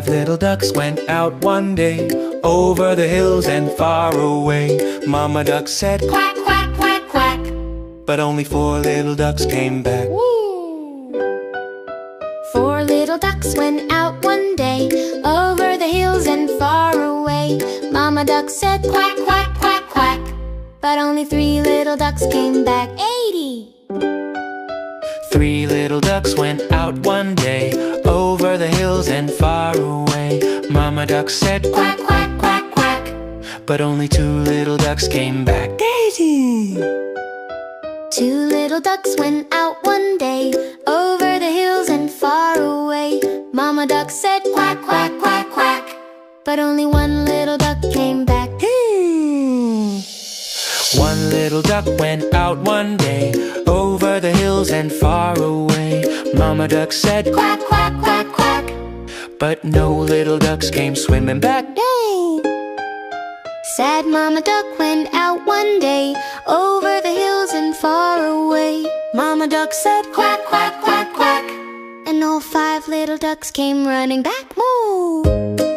5 little ducks went out one day, over the hills and far away. Mama duck said, "Quack, quack, quack, quack," but only 4 little ducks came back. Woo! 4 little ducks went out one day, over the hills and far away. Mama duck said, "Quack, quack, quack, quack," but only 3 little ducks came back. 80! 3 little ducks went out one day, over the hills and far away. Mama duck said, "Quack, quack, quack, quack," but only 2 little ducks came back. Daisy! 2 little ducks went out one day, over the hills and far away. Mama duck said, "Quack, quack, quack, quack," but only 1 little duck came back. 1 little duck went out one day, over the hills and far away. Mama duck said, "Quack, quack, quack, quack," but no little ducks came swimming back. Yay! Sad Mama duck went out one day, over the hills and far away. Mama duck said, "Quack, quack, quack, quack," and all 5 little ducks came running back. Moo!